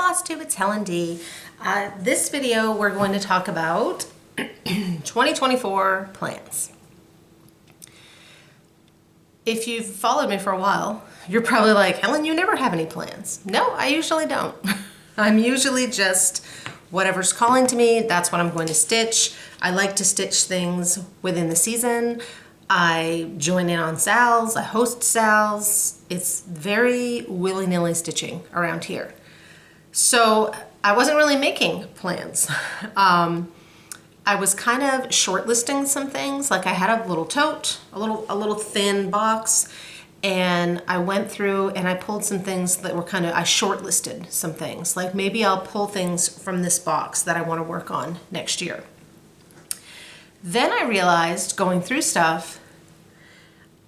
Flosstube, it's Helen D. This video we're going to talk about 2024 plans. If you've followed me for a while, you're probably like, Helen, you never have any plans. No, I usually don't. I'm usually just whatever's calling to me, that's what I'm going to stitch. I like to stitch things within the season. I join in on sales, I host sales. It's very willy-nilly stitching around here. So I wasn't really making plans. I was kind of shortlisting some things. Like I had a little tote, a little thin box, and I went through and I pulled some things that were I shortlisted some things. Like maybe I'll pull things from this box that I want to work on next year. Then I realized going through stuff,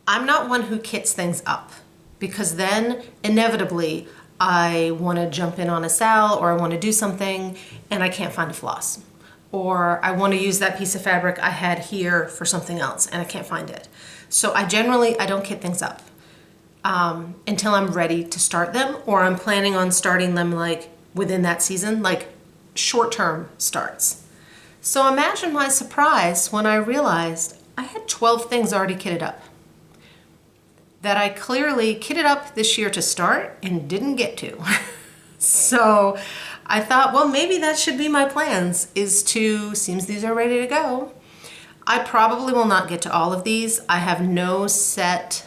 I'm not one who kits things up, because then inevitably I want to jump in on a sale or I want to do something and I can't find a floss. Or I want to use that piece of fabric I had here for something else and I can't find it. So I don't kit things up until I'm ready to start them, or I'm planning on starting them like within that season, like short-term starts. So imagine my surprise when I realized I had 12 things already kitted up that I clearly kitted up this year to start and didn't get to. So I thought, well, maybe that should be my plans, seems these are ready to go. I probably will not get to all of these. I have no set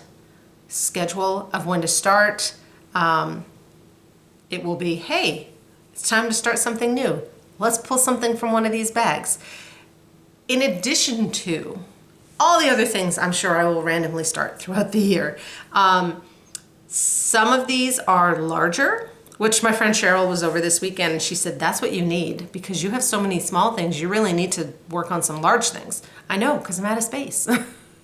schedule of when to start. It will be, hey, it's time to start something new. Let's pull something from one of these bags. In addition to all the other things I'm sure I will randomly start throughout the year. Some of these are larger, which my friend Cheryl was over this weekend and she said, that's what you need, because you have so many small things, you really need to work on some large things. I know, because I'm out of space.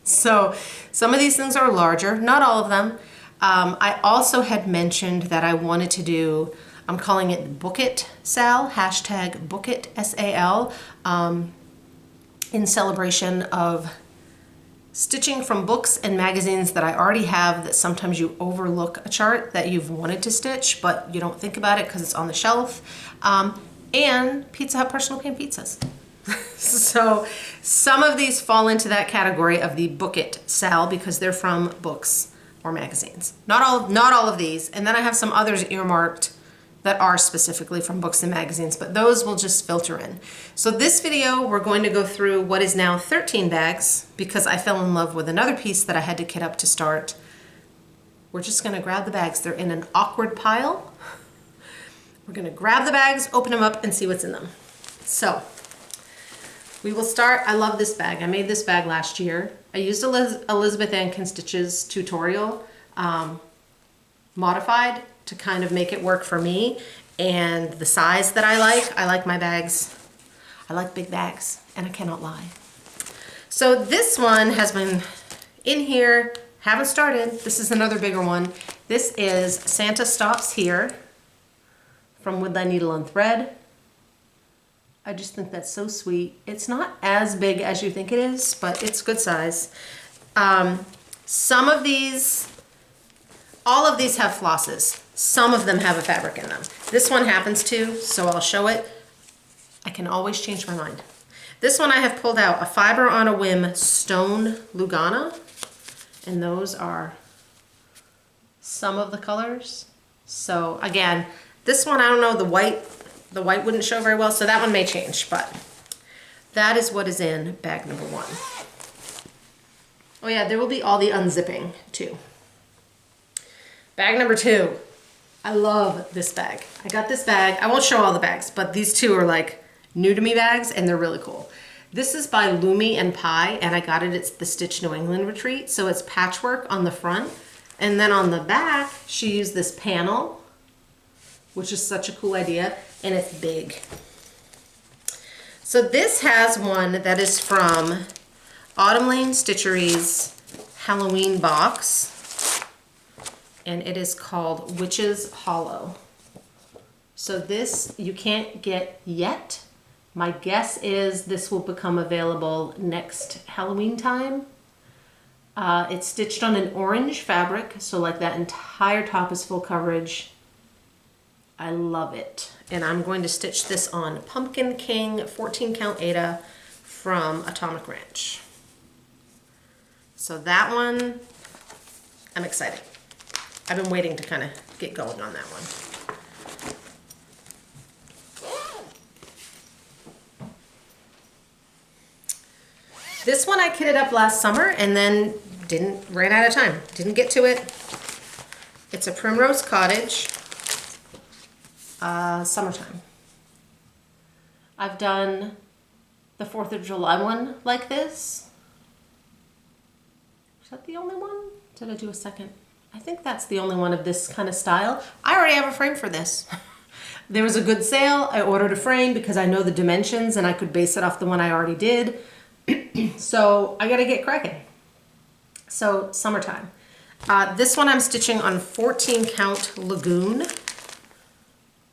So some of these things are larger, not all of them. I also had mentioned that I wanted to do, I'm calling it Book It Sal, hashtag Book It SAL, in celebration of stitching from books and magazines that I already have, that sometimes you overlook a chart that you've wanted to stitch, but you don't think about it because it's on the shelf, and Pizza Hut personal pan pizzas. So some of these fall into that category of the Book It Sal because they're from books or magazines. Not all of these, and then I have some others earmarked that are specifically from books and magazines, but those will just filter in. So this video, we're going to go through what is now 13 bags because I fell in love with another piece that I had to kit up to start. We're just gonna grab the bags. They're in an awkward pile. We're gonna grab the bags, open them up, and see what's in them. So we will start. I love this bag. I made this bag last year. I used Elizabeth Ann Stitch's tutorial, modified to kind of make it work for me and the size that I like my bags. I like big bags, and I cannot lie. So this one has been in here, haven't started. This is another bigger one. This is Santa Stops Here from Woodland Needle and Thread. I just think that's so sweet. It's not as big as you think it is, but it's good size. Some of these, all of these have flosses. Some of them have a fabric in them. This one happens to, so I'll show it. I can always change my mind. This one I have pulled out a Fiber on a Whim Stone Lugana, and those are some of the colors. So again, this one, I don't know, the white wouldn't show very well, so that one may change, but that is what is in bag number 1. Oh yeah, there will be all the unzipping too. Bag number 2. I love this bag. I got this bag. I won't show all the bags, but these two are like new to me bags and they're really cool. This is by Lumi and Pie, and I got it at the Stitch New England retreat. So it's patchwork on the front, and then on the back, she used this panel, which is such a cool idea, and it's big. So this has one that is from Autumn Lane Stitchery's Halloween box. And it is called Witch's Hollow. So this you can't get yet. My guess is this will become available next Halloween time. It's stitched on an orange fabric, so like that entire top is full coverage. I love it. And I'm going to stitch this on Pumpkin King 14 count Aida from Atomic Ranch. So that one, I'm excited. I've been waiting to kind of get going on that one. This one I kitted up last summer and then ran out of time. Didn't get to it. It's a Primrose Cottage, summertime. I've done the 4th of July one like this. Is that the only one? Did I do a second? I think that's the only one of this kind of style. I already have a frame for this. There was a good sale. I ordered a frame because I know the dimensions and I could base it off the one I already did. So I gotta get cracking. So summertime. This one I'm stitching on 14 count Lagoon,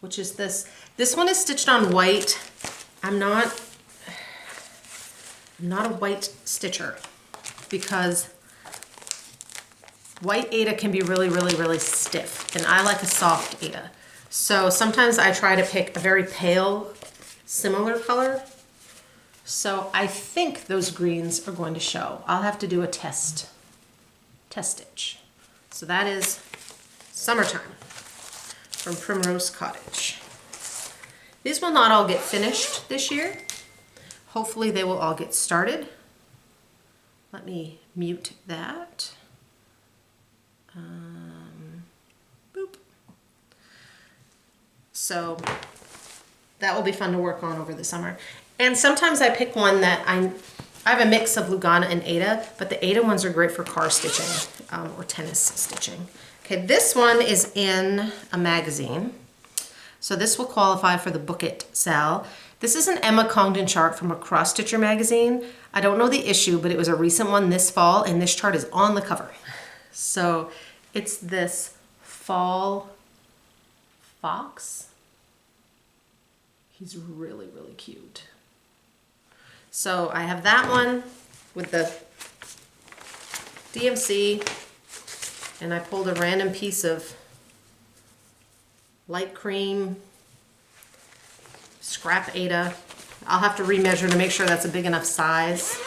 which is this. This one is stitched on white. I'm not a white stitcher because white Aida can be really, really, really stiff, and I like a soft Aida. So sometimes I try to pick a very pale, similar color. So I think those greens are going to show. I'll have to do a test stitch. So that is summertime from Primrose Cottage. These will not all get finished this year. Hopefully they will all get started. Let me mute that. Boop. So that will be fun to work on over the summer. And sometimes I pick one that I have a mix of Lugana and Aida, but the Aida ones are great for car stitching or tennis stitching. Okay, this one is in a magazine. So this will qualify for the Book It Sal. This is an Emma Congdon chart from a CrossStitcher magazine. I don't know the issue, but it was a recent one this fall, and this chart is on the cover. So it's this fall fox. He's really, really cute. So I have that one with the DMC, and I pulled a random piece of light cream scrap Aida. I'll have to remeasure to make sure that's a big enough size.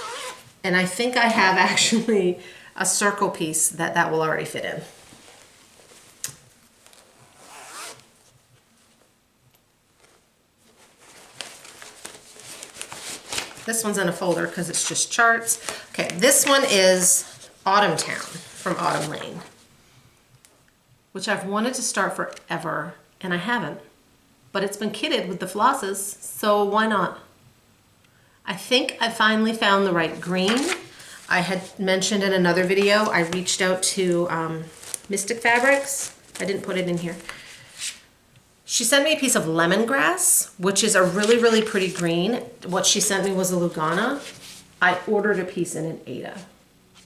And I think I have actually a circle piece that will already fit in. This one's in a folder because it's just charts. Okay, this one is Autumn Town from Autumn Lane, which I've wanted to start forever, and I haven't. But it's been kitted with the flosses, so why not? I think I finally found the right green. I had mentioned in another video, I reached out to Mystic Fabrics. I didn't put it in here. She sent me a piece of lemongrass, which is a really, really pretty green. What she sent me was a Lugana. I ordered a piece in an Aida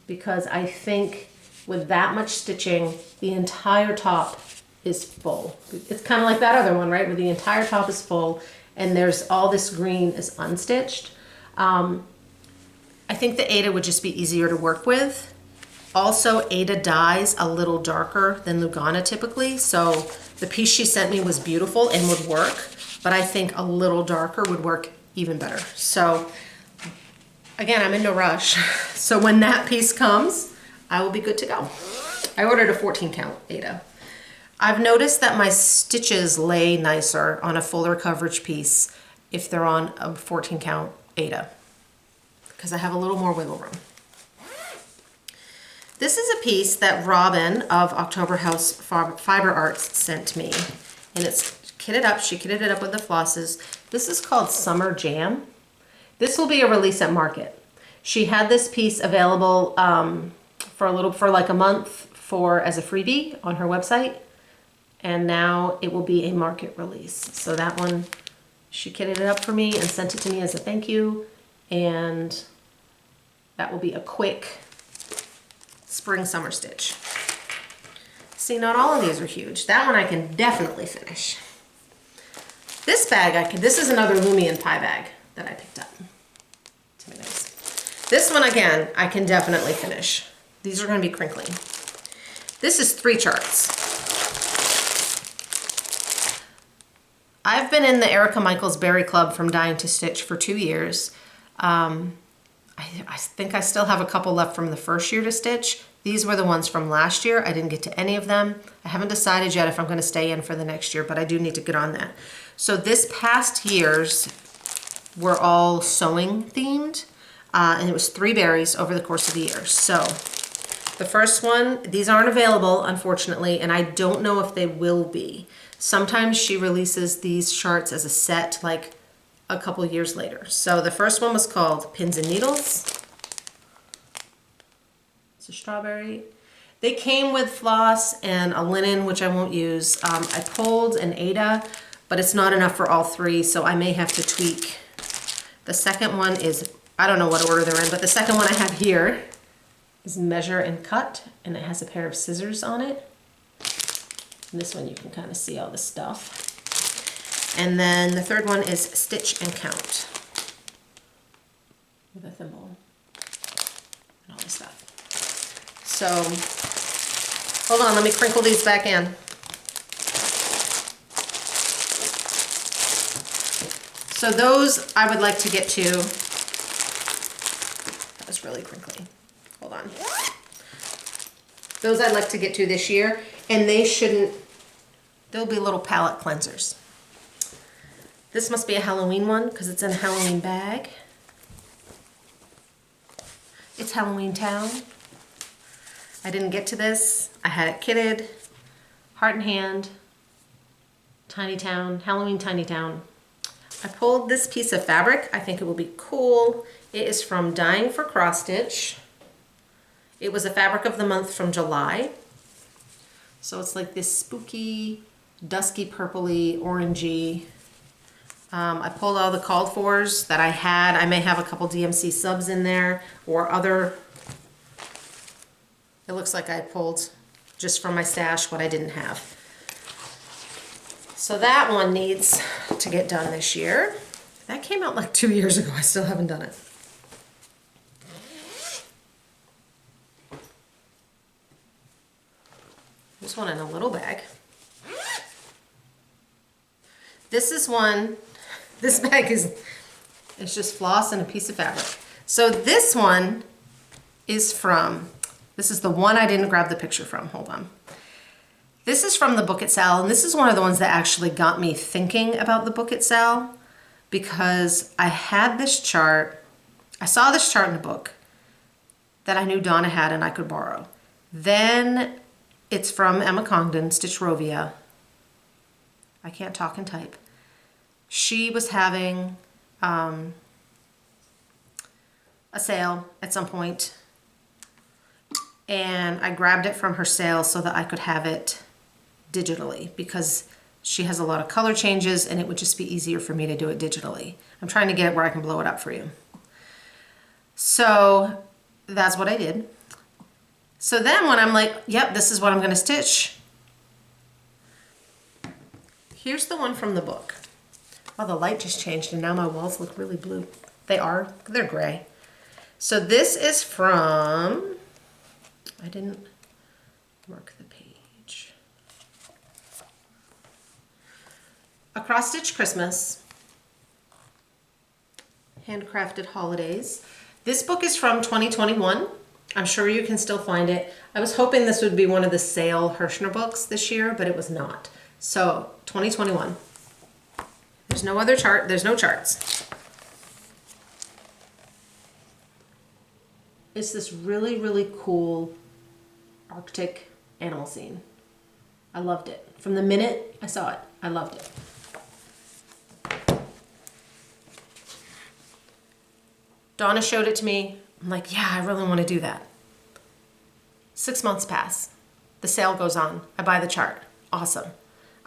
because I think with that much stitching, the entire top is full. It's kind of like that other one, right? Where the entire top is full and there's all this green is unstitched. I think the Aida would just be easier to work with. Also, Aida dyes a little darker than Lugana typically, so the piece she sent me was beautiful and would work, but I think a little darker would work even better. So again, I'm in no rush. So when that piece comes, I will be good to go. I ordered a 14 count Aida. I've noticed that my stitches lay nicer on a fuller coverage piece if they're on a 14 count Aida, because I have a little more wiggle room. This is a piece that Robin of October House Fiber Arts sent me, and it's kitted up. She kitted it up with the flosses. This is called Summer Jam. This will be a release at market. She had this piece available for like a month as a freebie on her website, and now it will be a market release. So that one, she kitted it up for me and sent it to me as a thank you, and that will be a quick spring summer stitch. See, not all of these are huge. That one I can definitely finish. This bag this is another Lumion pie bag that I picked up. Tomatoes. This one again, I can definitely finish. These are going to be crinkly. This is 3 charts. I've been in the Erica Michaels Berry Club from Dying to Stitch for 2 years. I think I still have a couple left from the first year to stitch. These were the ones from last year. I didn't get to any of them. I haven't decided yet if I'm going to stay in for the next year, but I do need to get on that. So this past year's were all sewing themed, and it was 3 berries over the course of the year. So the first one, these aren't available, unfortunately, and I don't know if they will be. Sometimes she releases these charts as a set, like a couple years later. So the first one was called Pins and Needles. It's a strawberry. They came with floss and a linen, which I won't use. I pulled an Ada, but it's not enough for all 3, so I may have to tweak. The second one is, I don't know what order they're in, but the second one I have here is Measure and Cut, and it has a pair of scissors on it. And this one you can kind of see all the stuff. And then the third one is Stitch and Count with a thimble and all this stuff. So, hold on, let me crinkle these back in. So those I would like to get to. That was really crinkly. Hold on. Those I'd like to get to this year, and they shouldn't, they'll be little palette cleansers. This must be a Halloween one because it's in a Halloween bag. It's Halloween Town. I didn't get to this. I had it kitted. Heart and Hand. Tiny Town. Halloween Tiny Town. I pulled this piece of fabric. I think it will be cool. It is from Dying for CrossStitch. It was a fabric of the month from July. So it's like this spooky, dusky, purpley, orangey. I pulled all the called fors that I had. I may have a couple DMC subs in there or other. It looks like I pulled just from my stash what I didn't have. So that one needs to get done this year. That came out like 2 years ago. I still haven't done it. This one in a little bag. This is one. This bag is, it's just floss and a piece of fabric. So this one is from, this is the one I didn't grab the picture from, hold on. This is from the book at Sal, and this is one of the ones that actually got me thinking about the book at Sal, because I had this chart, I saw this chart in the book that I knew Donna had and I could borrow. Then it's from Emma Congdon, Stitchrovia. I can't talk and type. She was having a sale at some point, and I grabbed it from her sale so that I could have it digitally because she has a lot of color changes and it would just be easier for me to do it digitally. I'm trying to get it where I can blow it up for you. So that's what I did. So then when I'm like, yep, this is what I'm going to stitch. Here's the one from the book. Oh, the light just changed and now my walls look really blue. They are, they're gray. So this is from, I didn't mark the page. A CrossStitch Christmas. Handcrafted Holidays. This book is from 2021. I'm sure you can still find it. I was hoping this would be one of the sale Hirschner books this year, but it was not. So 2021. There's no other chart, there's no charts. It's this really, really cool Arctic animal scene. I loved it. From the minute I saw it, I loved it. Donna showed it to me. I'm like, yeah, I really want to do that. 6 months pass. The sale goes on. I buy the chart. Awesome.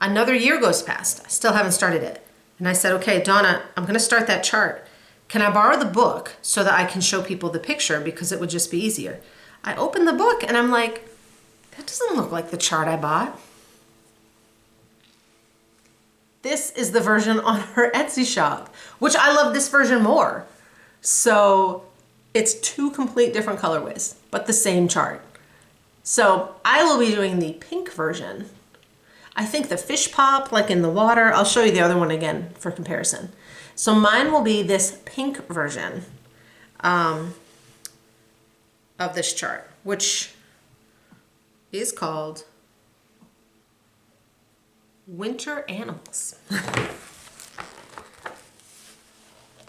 Another year goes past. I still haven't started it. And I said, okay, Donna, I'm going to start that chart. Can I borrow the book so that I can show people the picture because it would just be easier? I opened the book and I'm like, that doesn't look like the chart I bought. This is the version on her Etsy shop, which I love this version more. So it's 2 complete different colorways, but the same chart. So I will be doing the pink version. I think the fish pop like in the water. I'll show you the other one again for comparison. So mine will be this pink version of this chart, which is called Winter Animals.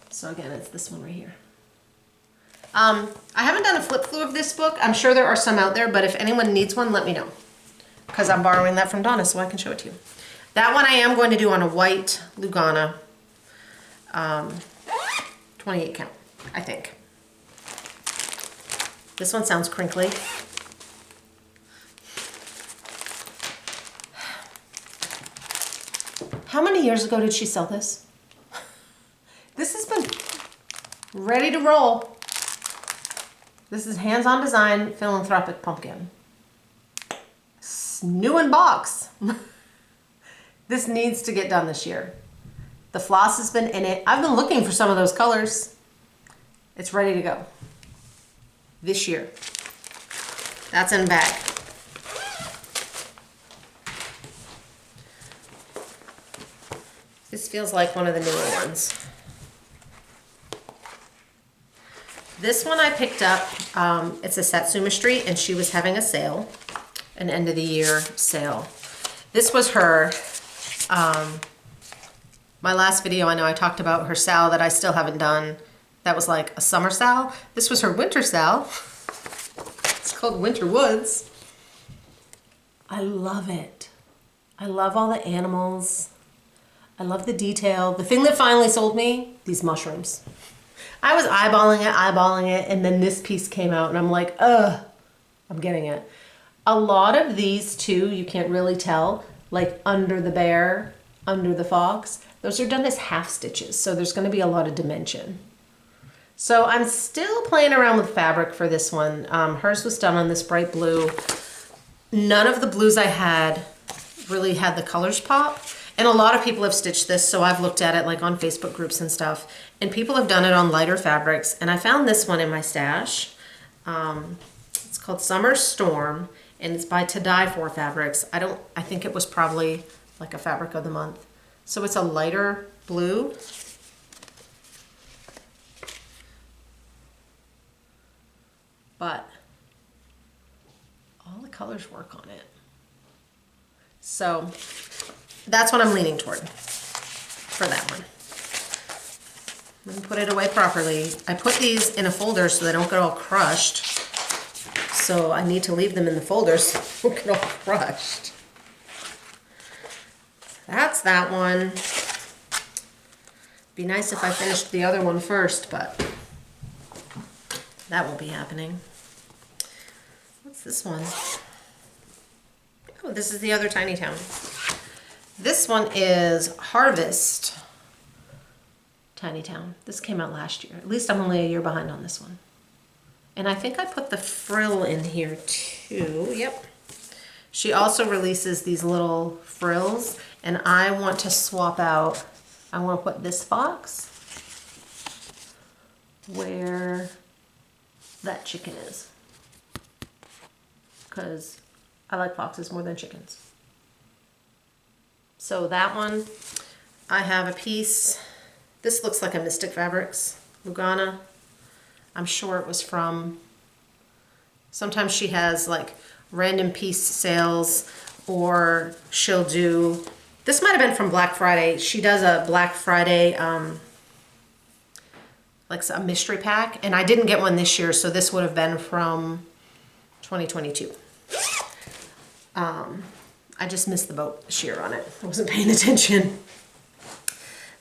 So again, it's this one right here. I haven't done a flip through of this book. I'm sure there are some out there, but if anyone needs one, let me know. Because I'm borrowing that from Donna, so I can show it to you. That one I am going to do on a white Lugana 28 count, I think. This one sounds crinkly. How many years ago did she sell this? This has been ready to roll. This is Hands-On Design Philanthropic Pumpkin. It's new in box. This needs to get done this year. The floss has been in it. I've been looking for some of those colors. It's ready to go. This year. That's in bag. This feels like one of the newer ones. This one I picked up, it's a Satsuma Street, and she was having a sale, an end of the year sale. This was her, my last video I know I talked about her sale that I still haven't done. That was like a summer sale. This was her winter sale. It's called Winter Woods. I love it. I love all the animals. I love the detail. The thing that finally sold me, these mushrooms. I was eyeballing it, and then this piece came out, and I'm like, ugh, I'm getting it. A lot of these, too, you can't really tell, like under the bear, under the fox, those are done as half stitches, so there's going to be a lot of dimension. So I'm still playing around with fabric for this one. Hers was done on this bright blue. None of the blues I had really had the colors pop. And a lot of people have stitched this, so I've looked at it like on Facebook groups and stuff. And people have done it on lighter fabrics. And I found this one in my stash. It's called Summer Storm, and it's by To Die For Fabrics. I think it was probably like a fabric of the month. So it's a lighter blue. But all the colors work on it. So that's what I'm leaning toward for that one. Let me put it away properly. I put these in a folder so they don't get all crushed. So I need to leave them in the folder so they don't get all crushed. That's that one. Be nice if I finished the other one first, but that won't be happening. What's this one? Oh, this is the other Tiny Town. This one is Harvest Tiny Town. This came out last year. At least I'm only a year behind on this one. And I think I put the frill in here too. Yep. She also releases these little frills, and I want to swap out, I want to put this box where that chicken is, because I like foxes more than chickens. So that one, I have a piece. This looks like a Mystic Fabrics Lugana. I'm sure it was from, sometimes she has like random piece sales, or she'll do, this might have been from Black Friday. She does a Black Friday, like a mystery pack, and I didn't get one this year, so this would have been from 2022. I just missed the boat this year on it. I wasn't paying attention.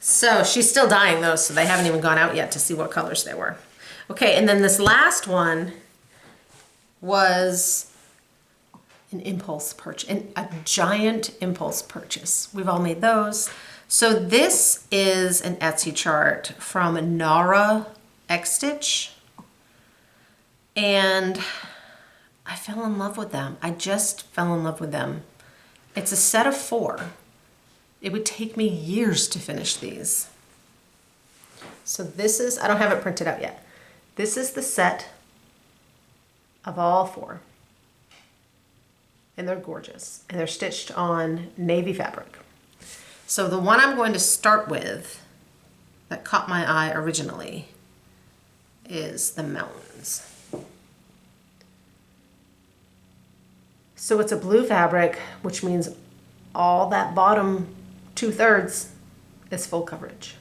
So she's still dyeing those, so they haven't even gone out yet to see what colors they were. Okay, and then this last one was an impulse purchase, a giant impulse purchase. We've all made those. So this is an Etsy chart from NaraXStitch, and I fell in love with them. I just fell in love with them. It's a set of 4. It would take me years to finish these. So this is, I don't have it printed out yet. This is the set of all 4. and they're gorgeous. And they're stitched on navy fabric. So the one I'm going to start with that caught my eye originally is the mountains. So it's a blue fabric, which means all that bottom 2/3 is full coverage.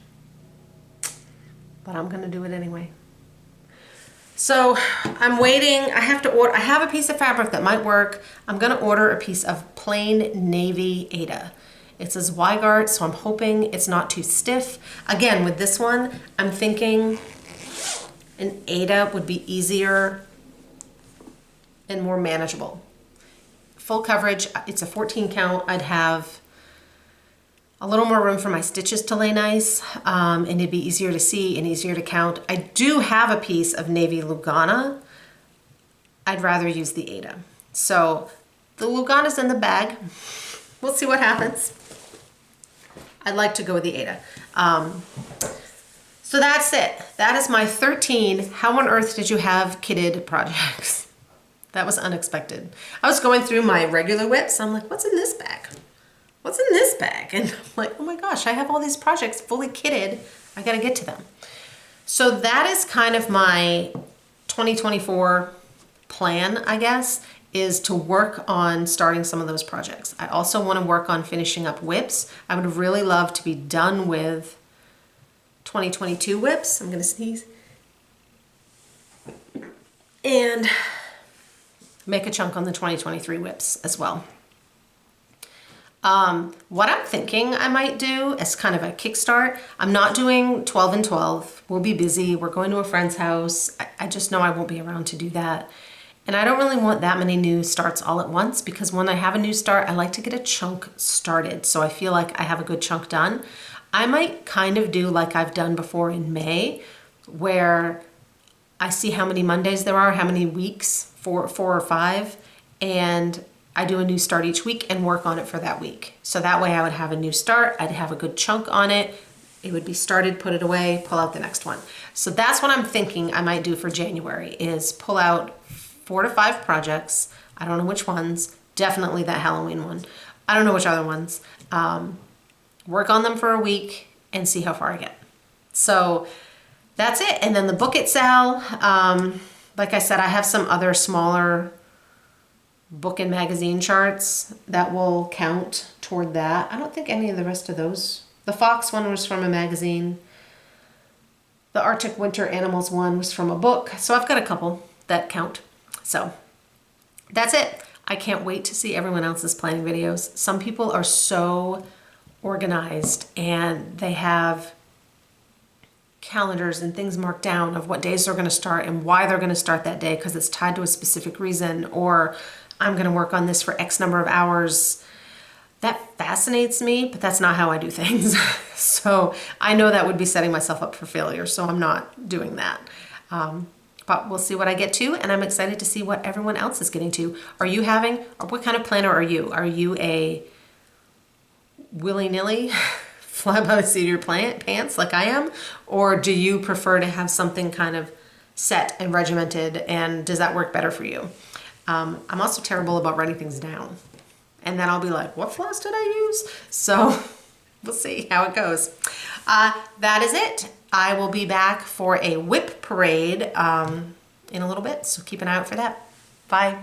But I'm gonna do it anyway. So I'm waiting, I have to order, I have a piece of fabric that might work. I'm gonna order a piece of plain navy Aida. It says Weigart, so I'm hoping it's not too stiff. Again, with this one, I'm thinking an Aida would be easier and more manageable. Full coverage, it's a 14 count. I'd have a little more room for my stitches to lay nice, and it'd be easier to see and easier to count. I do have a piece of navy Lugana. I'd rather use the Aida. So the Lugana's in the bag. We'll see what happens. I'd like to go with the Aida. So that's it. That is my 13 how on earth did you have kitted projects. That was unexpected. I was going through my regular whips. I'm like, what's in this bag? What's in this bag? And I'm like, oh my gosh, I have all these projects fully kitted. I gotta get to them. So that is kind of my 2024 plan, I guess, is to work on starting some of those projects. I also want to work on finishing up whips. I would really love to be done with 2022 whips. I'm gonna sneeze. And make a chunk on the 2023 whips as well. What I'm thinking I might do as kind of a kickstart, I'm not doing 12 and 12. We'll be busy. We're going to a friend's house. I just know I won't be around to do that. And I don't really want that many new starts all at once, because when I have a new start, I like to get a chunk started. So I feel like I have a good chunk done. I might kind of do like I've done before in May, where I see how many Mondays there are, how many weeks, four or five, and I do a new start each week and work on it for that week. So that way I would have a new start, I'd have a good chunk on it, it would be started, put it away, pull out the next one. So that's what I'm thinking I might do for January, is pull out 4 to 5 projects. I don't know which ones, definitely that Halloween one. I don't know which other ones. Work on them for a week and see how far I get. So that's it. And then the book it sell, like I said, I have some other smaller book and magazine charts that will count toward that. I don't think any of the rest of those. The Fox one was from a magazine. The Arctic Winter Animals one was from a book. So I've got a couple that count. So that's it. I can't wait to see everyone else's planning videos. Some people are so organized and they have calendars and things marked down of what days they're going to start and why they're going to start that day because it's tied to a specific reason, or I'm going to work on this for X number of hours. That fascinates me, but that's not how I do things. So I know that would be setting myself up for failure, so I'm not doing that. But we'll see what I get to, and I'm excited to see what everyone else is getting to. Are you having, or what kind of planner are you? Are you a willy-nilly fly by the seat of your pants like I am? Or do you prefer to have something kind of set and regimented, and does that work better for you? I'm also terrible about writing things down. And then I'll be like, what floss did I use? So we'll see how it goes. That is it. I will be back for a whip parade in a little bit, so keep an eye out for that. Bye.